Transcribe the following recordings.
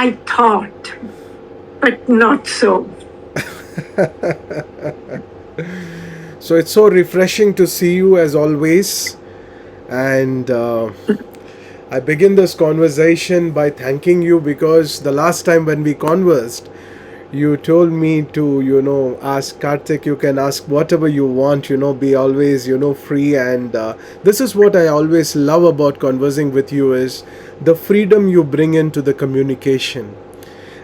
I thought, but not so. So it's so refreshing to see you as always. And I begin this conversation by thanking you because the last time when we conversed, you told me to, ask Karthik, you can ask whatever you want, be always, free. And this is what I always love about conversing with you is the freedom you bring into the communication.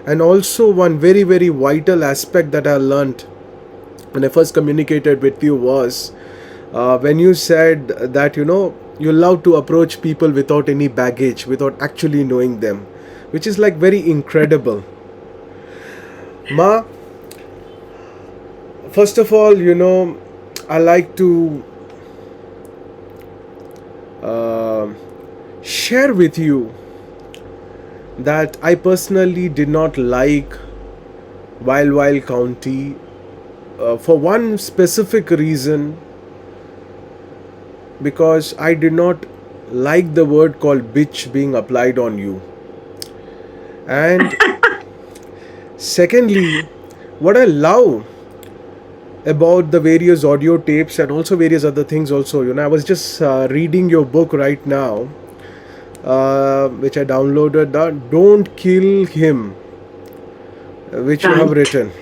And also one very, very vital aspect that I learned when I first communicated with you was when you said that you love to approach people without any baggage, without actually knowing them, which is like very incredible. Ma, first of all, I like to uh, share with you that I personally did not like Wild County for one specific reason, because I did not like the word called bitch being applied on you. And secondly, what I love about the various audio tapes and also various other things also, I was just reading your book right now, which I downloaded, Don't Kill Him, which you have Right, written.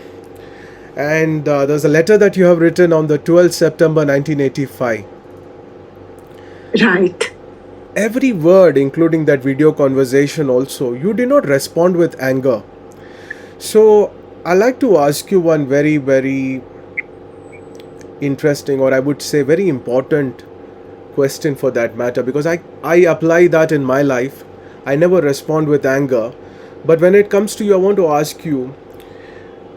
And there's a letter that you have written on the 12th September 1985. right. Every word, including that video conversation also, you did not respond with anger. So I like to ask you one very, very interesting, or I would say very important question for that matter, because I apply that in my life. I never respond with anger. But when it comes to you, I want to ask you,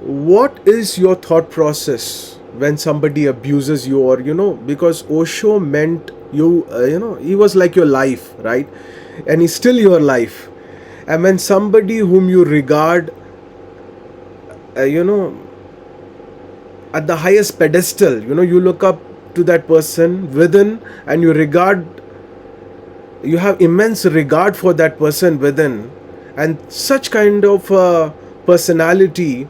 what is your thought process when somebody abuses you, or because Osho meant you, he was like your life, right? And he's still your life. And when somebody whom you regard, uh, you know at the highest pedestal, you look up to that person within, and you have immense regard for that person within, and such kind of personality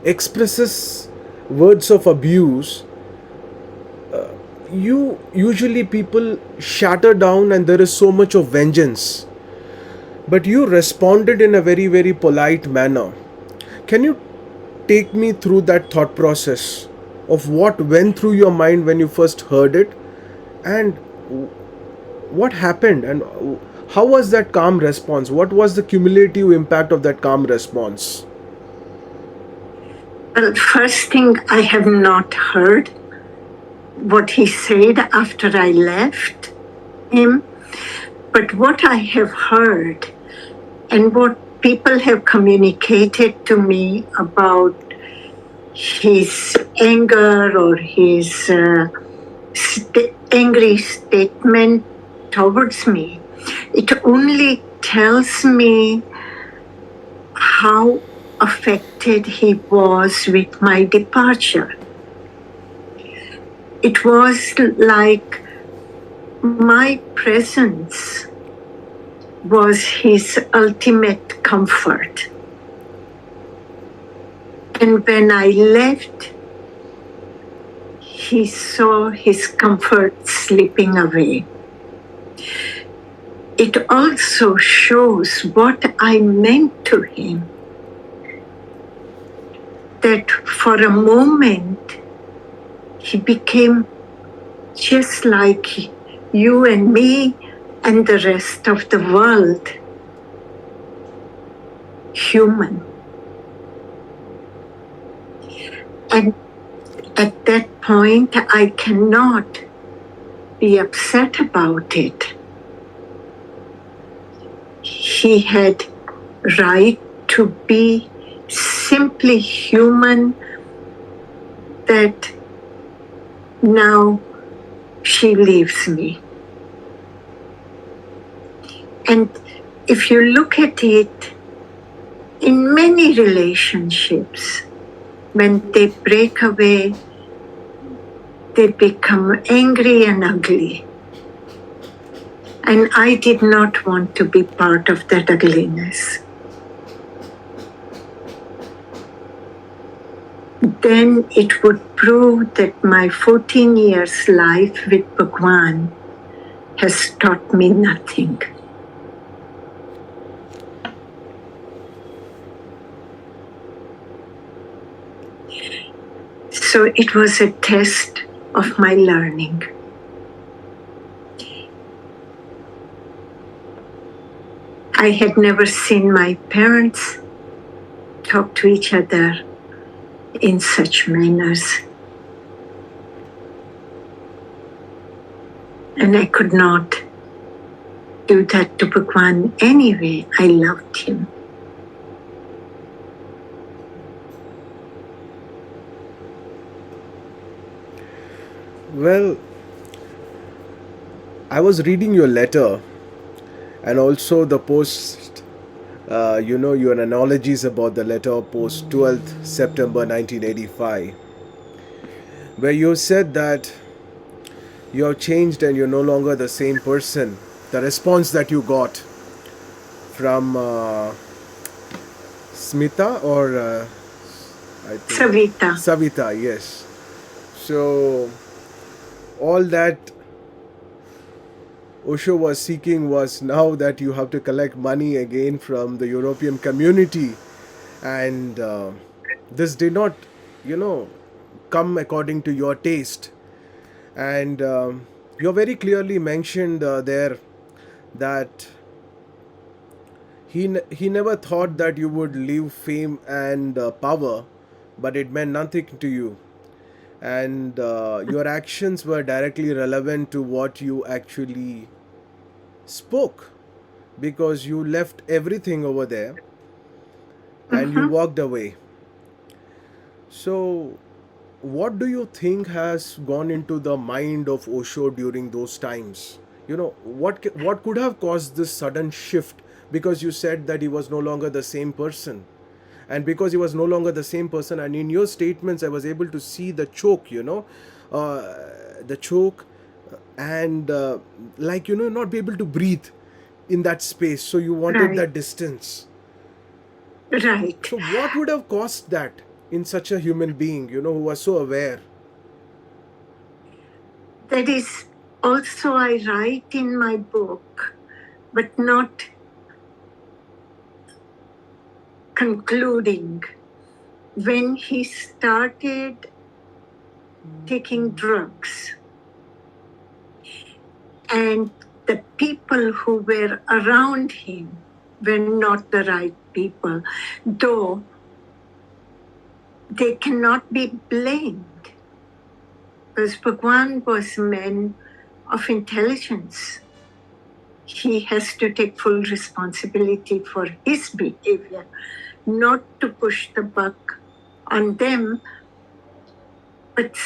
expresses words of abuse, you usually people shatter down and there is so much of vengeance. But you responded in a very, very polite manner. Can you take me through that thought process of what went through your mind when you first heard it, and what happened, and how was that calm response? What was the cumulative impact of that calm response? Well, first thing, I have not heard what he said after I left him, but what I have heard and what people have communicated to me about his anger or his angry statement towards me, it only tells me how affected he was with my departure. It was like my presence was his ultimate comfort. And when I left, he saw his comfort slipping away. It also shows what I meant to him. That for a moment, he became just like you and me and the rest of the world, human. And at that point, I cannot be upset about it. He had right to be simply human, that now she leaves me. And if you look at it, in many relationships, when they break away, they become angry and ugly. And I did not want to be part of that ugliness. then it would prove that my 14 years life with Bhagwan has taught me nothing. So it was a test of my learning. I had never seen my parents talk to each other in such manners. And I could not do that to Bhagwan anyway. I loved him. Well, I was reading your letter and also the post, your analogies about the letter post 12th September 1985, where you said that you have changed and you're no longer the same person. The response that you got from Smita or I think Savita. Savita, yes. So all that Osho was seeking was now that you have to collect money again from the European community, and this did not, come according to your taste. And you very clearly mentioned there that he never thought that you would leave fame and power, but it meant nothing to you. And your actions were directly relevant to what you actually spoke, because you left everything over there and you walked away. So, what do you think has gone into the mind of Osho during those times? What could have caused this sudden shift? Because you said that he was no longer the same person, and because he was no longer the same person, and in your statements, I was able to see the choke. The choke, and not be able to breathe in that space. So you wanted Right. that distance. Right. So what would have caused that in such a human being, who was so aware? That is also I write in my book, but not concluding. When he started taking drugs, and the people who were around him were not the right people, though they cannot be blamed, because Bhagwan was a man of intelligence. He has to take full responsibility for his behavior, not to push the buck on them. But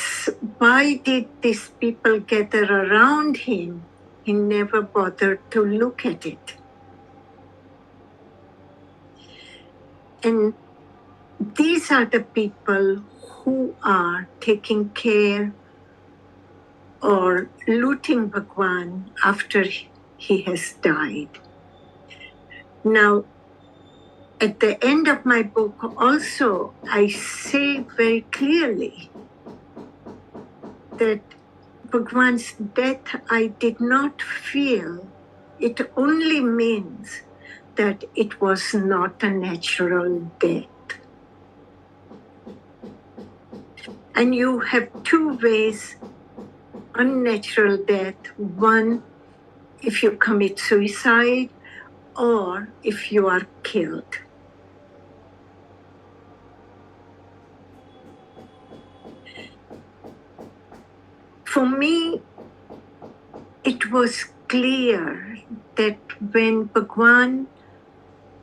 why did these people gather around him? He never bothered to look at it. And these are the people who are taking care or looting Bhagwan after he has died. Now, at the end of my book also, I say very clearly that Bhagwan's death I did not feel. It only means that it was not a natural death. And you have two ways: unnatural death. One, if you commit suicide, or if you are killed. For me, it was clear that when Bhagwan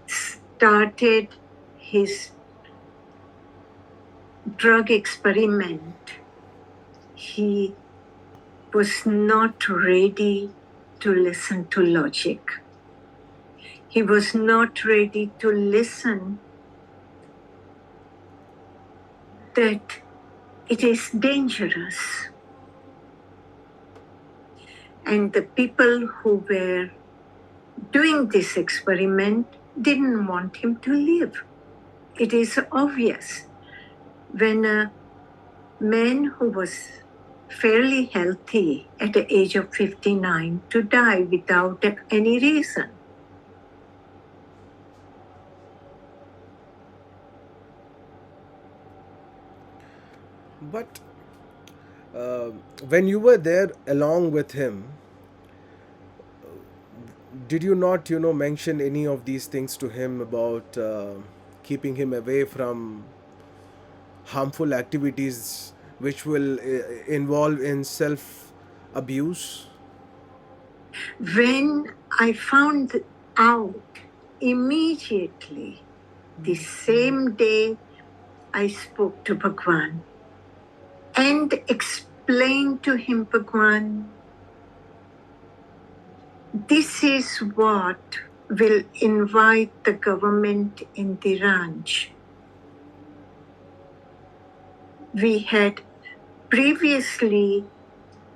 started his drug experiment, he was not ready to listen to logic. He was not ready to listen that it is dangerous. And the people who were doing this experiment didn't want him to live. It is obvious. when a man who was fairly healthy at the age of 59 to die without any reason. But when you were there along with him, did you not, mention any of these things to him about keeping him away from harmful activities which will involve in self abuse? When I found out immediately, the same day I spoke to Bhagwan and explained to him, Bhagwan, this is what will invite the government in the ranch. We had previously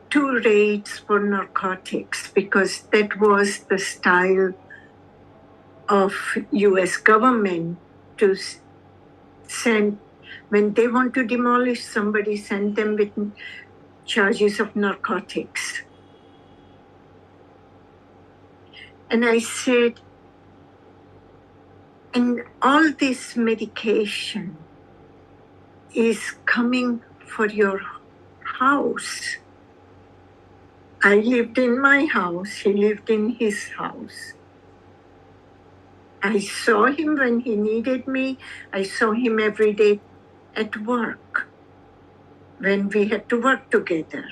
2 raids for narcotics because that was the style of US government to send, when they want to demolish somebody, send them with charges of narcotics. And I said, and all this medication is coming for your house. I lived in my house, he lived in his house. I saw him when he needed me. I saw him every day at work when we had to work together.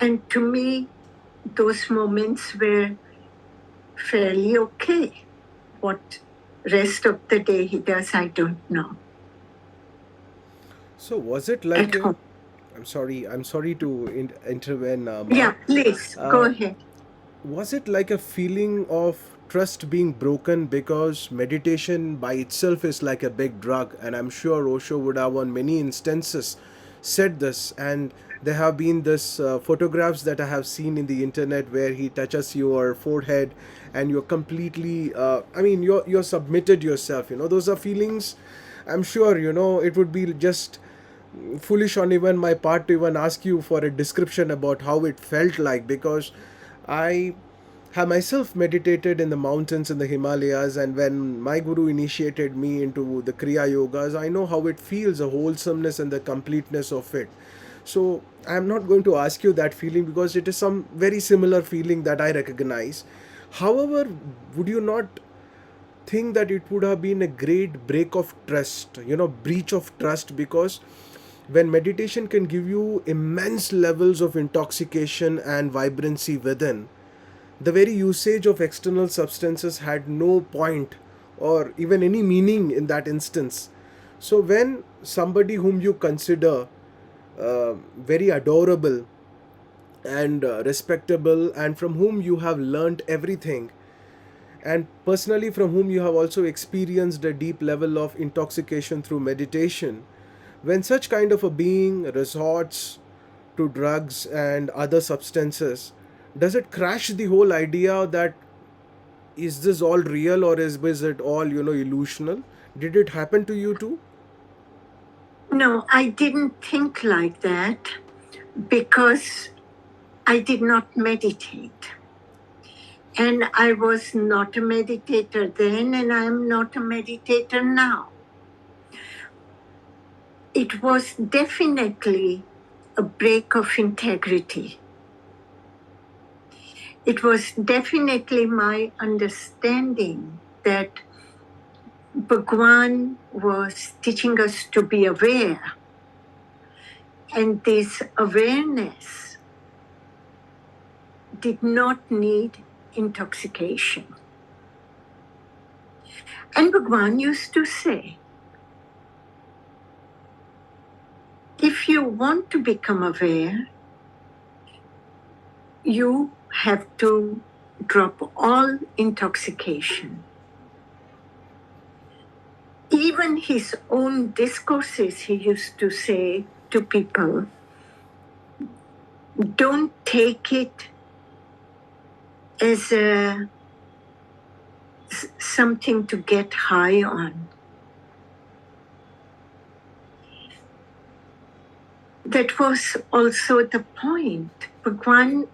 And to me, those moments were fairly okay. What rest of the day he does, I don't know. So was it like At home. I'm sorry to intervene, Ma. Yeah, please, go ahead. Was it like a feeling of trust being broken because meditation by itself is like a big drug? And I'm sure Osho would have on many instances said this. And there have been this photographs that I have seen in the internet where he touches your forehead and you're completely you're submitted yourself. Those are feelings. I'm sure it would be just foolish on even my part to even ask you for a description about how it felt like, because I have myself meditated in the mountains in the Himalayas, and when my guru initiated me into the Kriya Yogas, I know how it feels, the wholesomeness and the completeness of it. So I'm not going to ask you that feeling because it is some very similar feeling that I recognize. However, would you not think that it would have been a great break of trust, breach of trust? Because when meditation can give you immense levels of intoxication and vibrancy within, the very usage of external substances had no point or even any meaning in that instance. So when somebody whom you consider very adorable and respectable, and from whom you have learnt everything, and personally from whom you have also experienced a deep level of intoxication through meditation, when such kind of a being resorts to drugs and other substances, does it crash the whole idea that is this all real, or is it all illusional? Did it happen to you too? No, I didn't think like that because I did not meditate. And I was not a meditator then, and I am not a meditator now. It was definitely a break of integrity. It was definitely my understanding that Bhagwan was teaching us to be aware. And this awareness did not need intoxication. And Bhagwan used to say, if you want to become aware, you have to drop all intoxication. Even his own discourses, he used to say to people, don't take it as something to get high on. that was also the point. Bhagwan,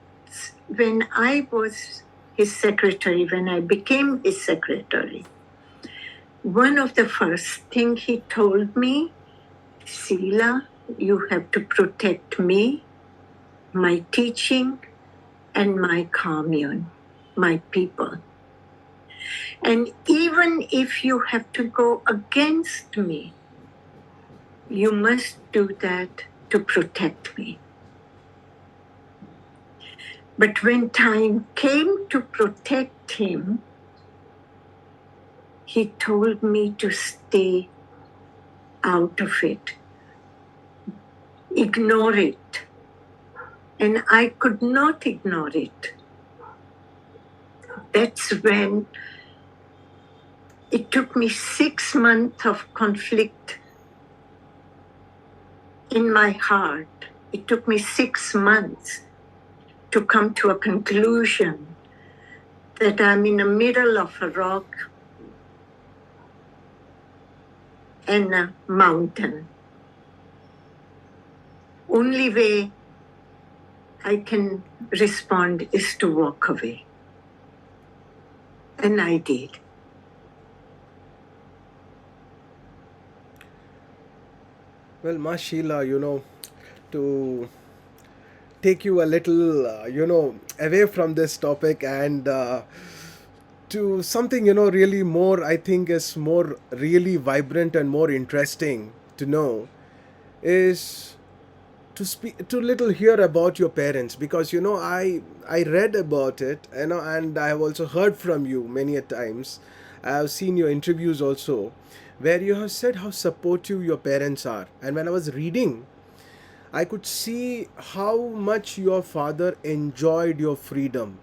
when I was his secretary, when I became his secretary, one of the first thing he told me, Sheela, you have to protect me, my teaching, and my commune, my people. And even if you have to go against me, you must do that to protect me. But when time came to protect him, he told me to stay out of it, ignore it. And I could not ignore it. That's when it took me 6 months of conflict in my heart. It took me 6 months to come to a conclusion that I'm in the middle of a rock and a mountain. Only way I can respond is to walk away. And I did. Well, Ma Sheela, to take you a little, away from this topic and to something, really more, I think is more really vibrant and more interesting to know is to speak to little hear about your parents, because I read about it, and I have also heard from you many a times. I have seen your interviews also, where you have said how supportive your parents are, and when I was reading, I could see how much your father enjoyed your freedom,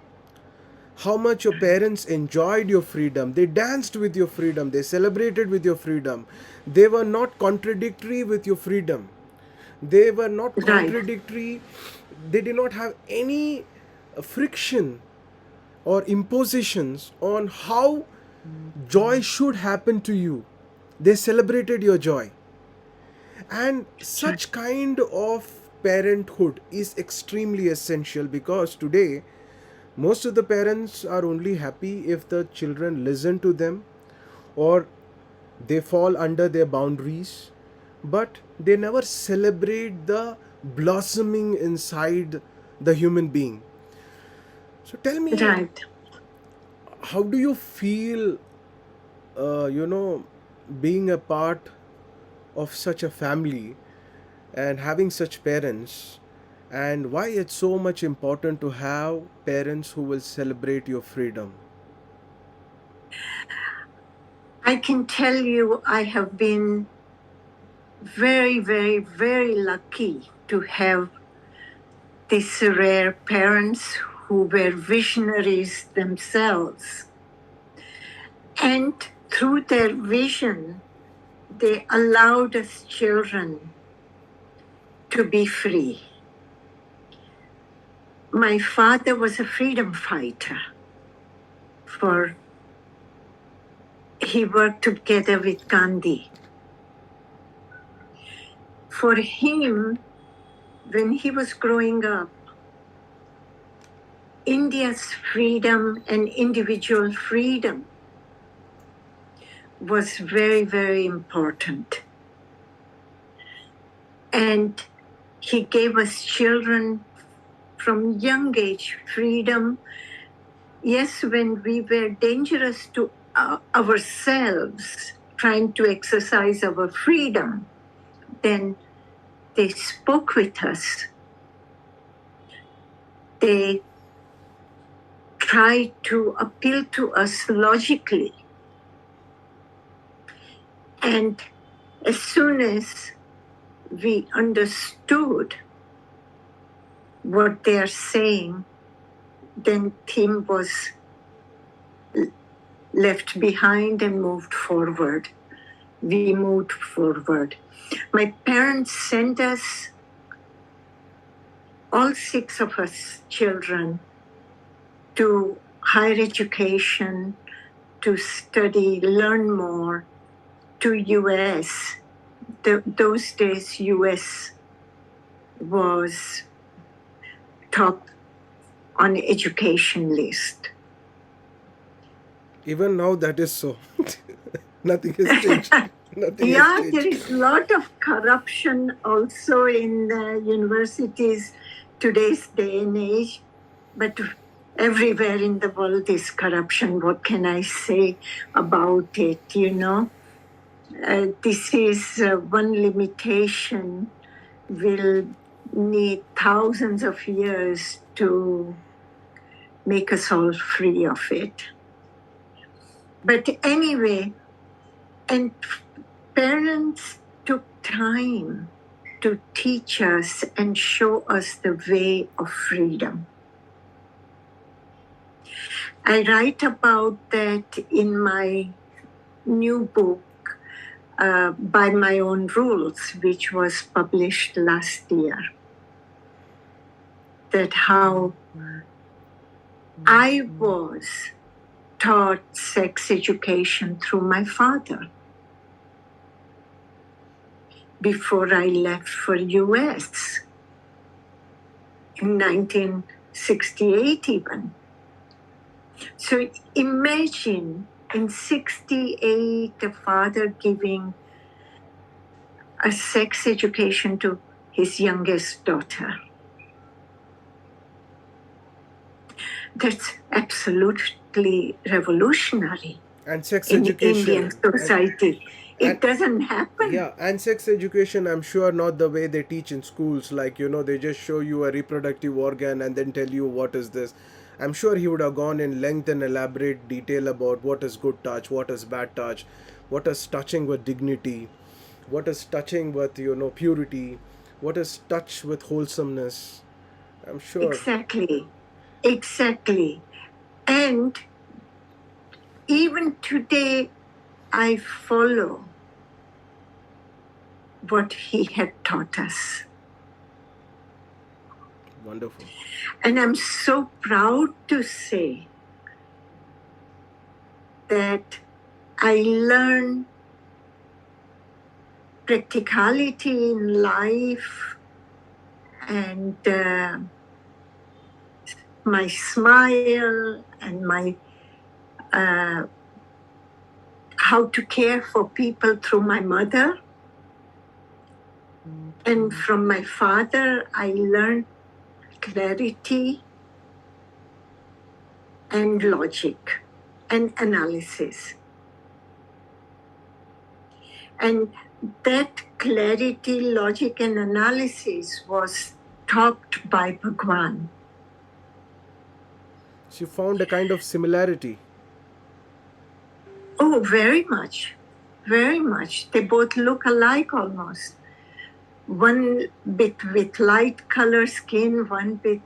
how much your parents enjoyed your freedom. They danced with your freedom, they celebrated with your freedom, they were not contradictory with your freedom, they were not Right. contradictory, they did not have any friction or impositions on how joy should happen to you. They celebrated your joy. And such kind of parenthood is extremely essential, because today most of the parents are only happy if the children listen to them or they fall under their boundaries, but they never celebrate the blossoming inside the human being. So tell me, Right. how do you feel, being a part of such a family and having such parents, and why it's so much important to have parents who will celebrate your freedom? I can tell you I have been very, very, very lucky to have these rare parents who were visionaries themselves. And through their vision, they allowed us children to be free. My father was a freedom fighter. He worked together with Gandhi. For him, when he was growing up, India's freedom and individual freedom was very, very important. And he gave us children from young age freedom. Yes, when we were dangerous to ourselves, trying to exercise our freedom, then they spoke with us. They tried to appeal to us logically. And as soon as we understood what they are saying, then Tim was left behind and moved forward. We moved forward. My parents sent us, all 6 of us children, to higher education, to study, learn more, to US. Those days, US was top on education list. Even now, that is so. Nothing has changed. Nothing has Yeah, there changed. is a lot of corruption also in the universities today's day and age, but everywhere in the world is corruption. What can I say about it? This is one limitation will need thousands of years to make us all free of it. But anyway, and parents took time to teach us and show us the way of freedom. I write about that in my new book, By My Own Rules, which was published last year. That how I was taught sex education through my father before I left for US in 1968 even. So imagine in 68 a father giving a sex education to his youngest daughter. That's absolutely revolutionary And sex in education. Indian society. It and- doesn't happen. Yeah, and sex education, I'm sure not the way they teach in schools. Like, they just show you a reproductive organ and then tell you what is this. I'm sure he would have gone in length and elaborate detail about what is good touch, what is bad touch, what is touching with dignity, what is touching with, purity, what is touch with wholesomeness. I'm sure. Exactly. Exactly. And even today, I follow what he had taught us. Wonderful. And I'm so proud to say that I learned practicality in life and my smile and my how to care for people through my mother. And from my father, I learned clarity and logic and analysis. And that clarity, logic, and analysis was topped by Bhagwan. So you found a kind of similarity. Oh, very much. Very much. They both look alike almost. One bit with light color skin, one bit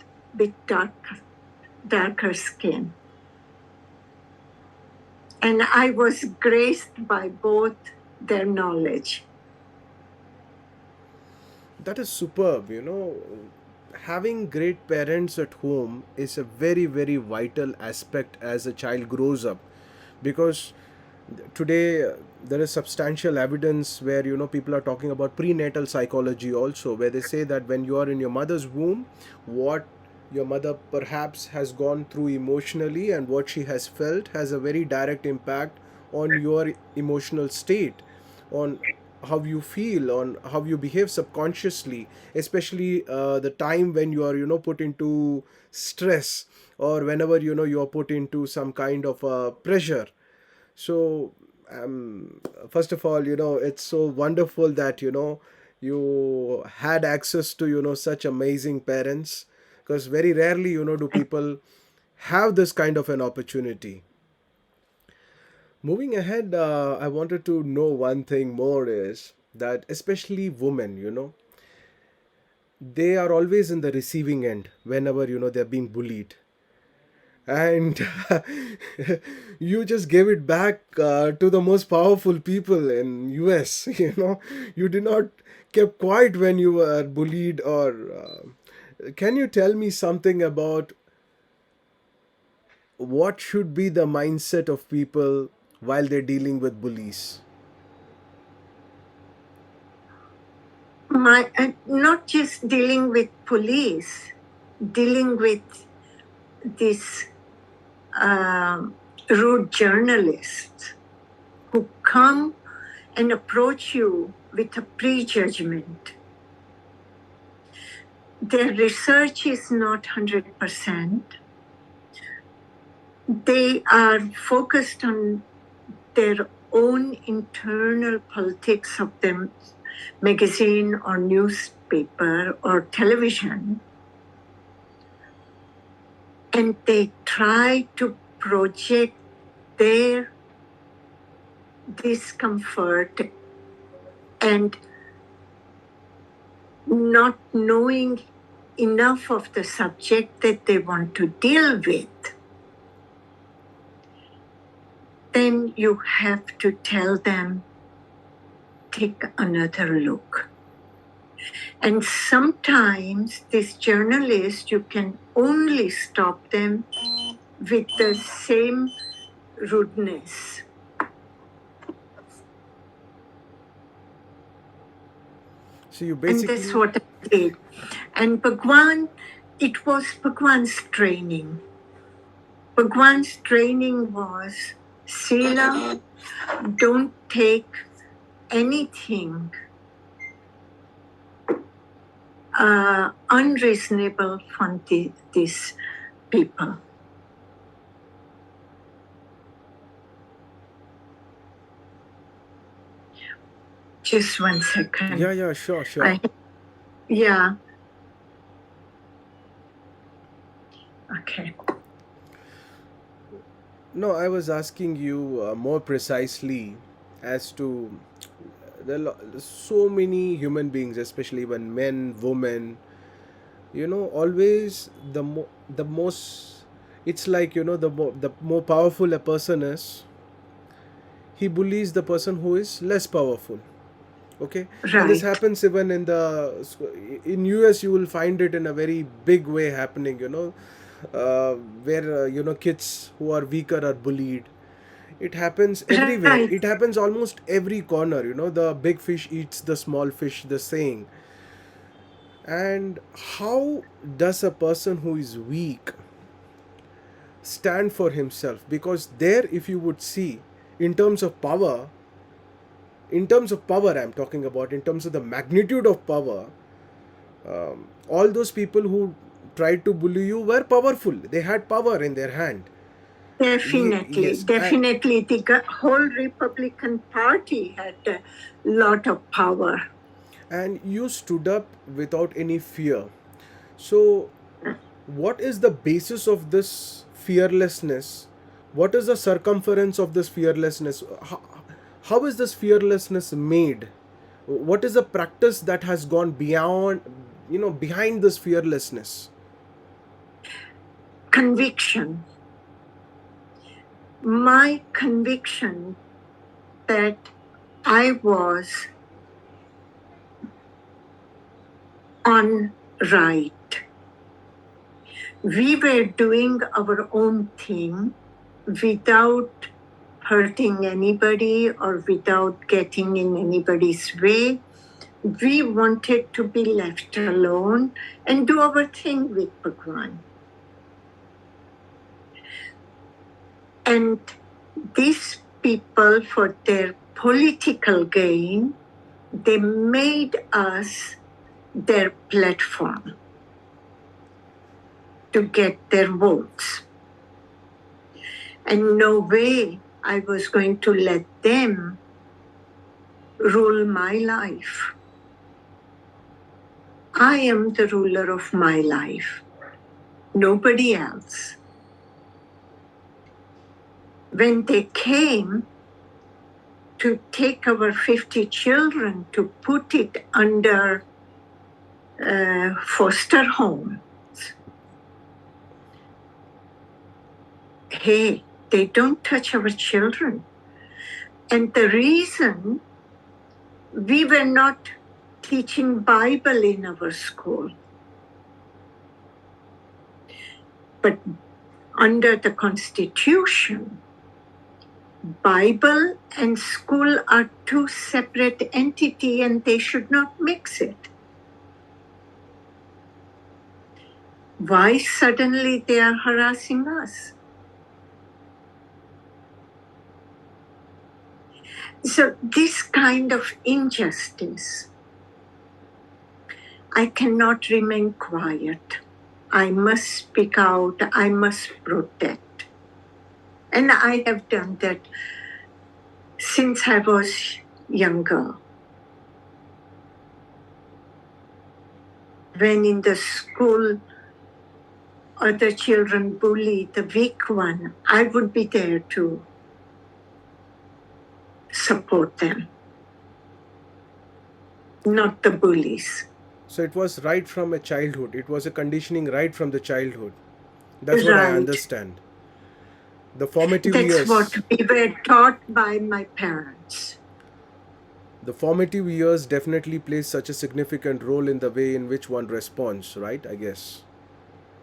darker skin. And I was graced by both their knowledge. That is superb. Having great parents at home is a very, very vital aspect as a child grows up, because today there is substantial evidence where people are talking about prenatal psychology also, where they say that when you are in your mother's womb, what your mother perhaps has gone through emotionally and what she has felt has a very direct impact on your emotional state, on how you feel, on how you behave subconsciously, especially the time when you are put into stress, or whenever you are put into some kind of pressure. So, first of all, it's so wonderful that you had access to such amazing parents, because very rarely do people have this kind of an opportunity. Moving ahead, I wanted to know one thing more, is that especially women, they are always in the receiving end whenever they're being bullied, and you just gave it back to the most powerful people in US. You did not kept quiet when you were bullied, or can you tell me something about what should be the mindset of people while they're dealing with bullies? not just dealing with police, dealing with these rude journalists who come and approach you with a prejudgment. Their research is not 100%. They are focused on their own internal politics of their magazine or newspaper or television. And they try to project their discomfort and not knowing enough of the subject that they want to deal with. Then you have to tell them, take another look. And sometimes these journalists, you can only stop them with the same rudeness. So you basically... And that's what I did. And Bhagwan, it was Bhagwan's training. Bhagwan's training was, Sheela, don't take anything unreasonable from these people. Just 1 second. Yeah, sure. Yeah. Okay. No, I was asking you more precisely as to so many human beings, especially when men, women, always the most, it's like, the more powerful a person is, he bullies the person who is less powerful. Okay. Right. And this happens even in US. You will find it in a very big way happening, where kids who are weaker are bullied. It happens everywhere. Right. It happens almost every corner, the big fish eats the small fish, the saying. And how does a person who is weak stand for himself? Because there, if you would see, in terms of power I'm talking about, in terms of the magnitude of power, all those people who tried to bully you were powerful. They had power in their hand. Definitely. Yes. Definitely. The whole Republican Party had a lot of power. And you stood up without any fear. So, what is the basis of this fearlessness? What is the circumference of this fearlessness? How is this fearlessness made? What is the practice that has gone beyond, behind this fearlessness? Conviction. My conviction that I was on right. We were doing our own thing without hurting anybody or without getting in anybody's way. We wanted to be left alone and do our thing with Bhagwan. And these people, for their political gain, they made us their platform to get their votes. And no way I was going to let them rule my life. I am the ruler of my life, nobody else. When they came to take our 50 children to put it under foster homes, hey, they don't touch our children. And the reason, we were not teaching Bible in our school. But under the Constitution, Bible and school are two separate entities and they should not mix it. Why suddenly they are harassing us? So this kind of injustice, I cannot remain quiet. I must speak out. I must protect. And I have done that since I was younger. When in the school other children bully the weak one, I would be there to support them, not the bullies. So it was right from a childhood. It was a conditioning right from the childhood. That's what I Right. understand. The formative That's what years. we were taught by my parents. The formative years definitely plays such a significant role in the way in which one responds, right? I guess.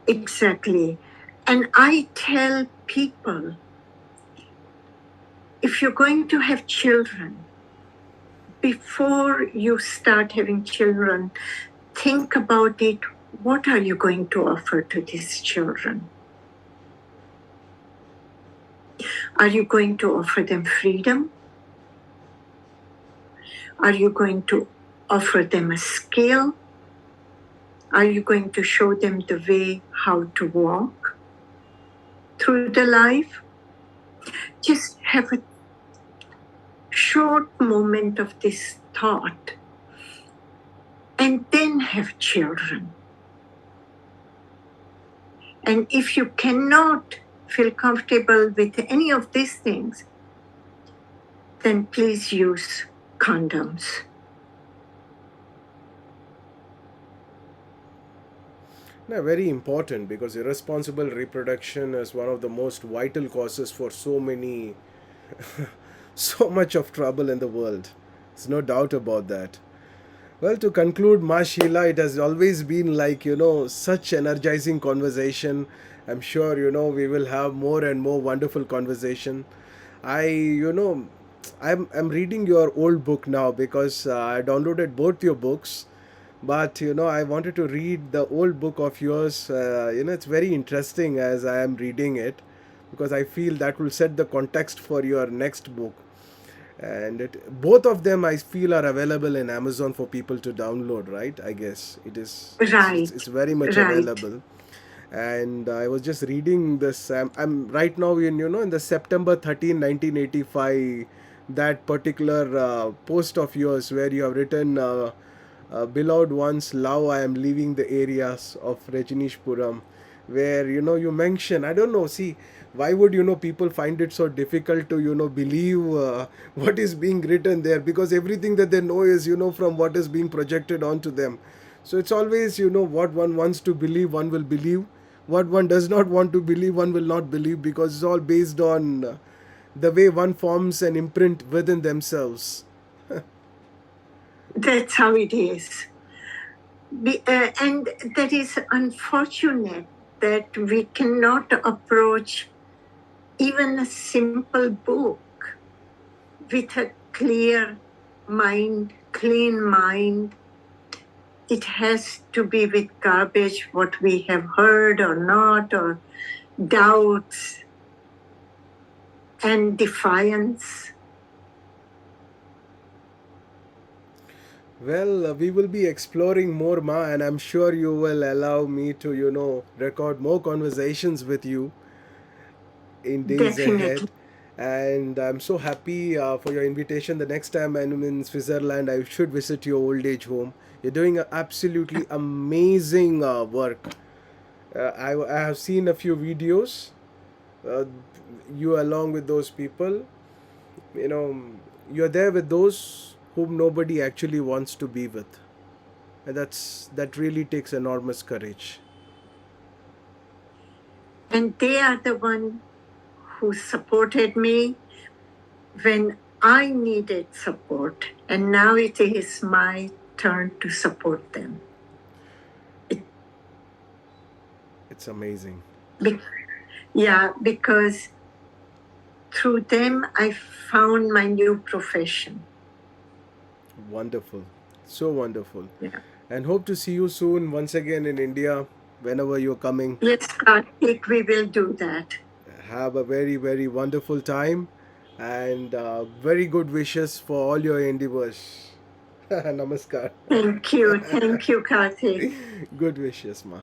Exactly. And I tell people, if you're going to have children, before you start having children, think about it. What are you going to offer to these children? Are you going to offer them freedom? Are you going to offer them a skill? Are you going to show them the way how to walk through the life? Just have a short moment of this thought and then have children. And if you cannot feel comfortable with any of these things, then please use condoms. No, very important because irresponsible reproduction is one of the most vital causes for so many, so much of trouble in the world. There's no doubt about that. Well, to conclude, Ma Sheela, it has always been like, such energizing conversation. I'm sure, we will have more and more wonderful conversation. I'm reading your old book now because I downloaded both your books. But, I wanted to read the old book of yours. It's very interesting as I am reading it because I feel that will set the context for your next book, and both of them I feel are available in Amazon for people to download, right? I guess it is. Right, It's very much right. available. And I was just reading this. I'm right now in in the September 13, 1985, that particular post of yours where you have written, "Beloved ones, now I am leaving the areas of Rajnishpuram," where you mention, I don't know. See, why would people find it so difficult to believe what is being written there, because everything that they know is from what is being projected onto them. So it's always what one wants to believe, one will believe. What one does not want to believe, one will not believe, because it's all based on the way one forms an imprint within themselves. That's how it is. And that is unfortunate that we cannot approach even a simple book with a clear mind, clean mind. It has to be with garbage, what we have heard or not, or doubts and defiance. Well, we will be exploring more, Ma, and I'm sure you will allow me to, record more conversations with you in days Definitely. ahead. And I'm so happy for your invitation. The next time I'm in Switzerland, I should visit your old age home. You're doing a absolutely amazing work. I have seen a few videos, uh, you along with those people. You know, you're there with those whom nobody actually wants to be with. And that really takes enormous courage. And they are the one who supported me when I needed support. And now it is my turn to support them. It's amazing. Yeah, because through them I found my new profession. Wonderful. So wonderful. Yeah. And hope to see you soon once again in India. whenever you're coming. Yes, Karthik, we will do that. Have a very, very wonderful time and very good wishes for all your endeavors. Namaskar. Thank you. Thank you, Karthik. Good wishes, ma.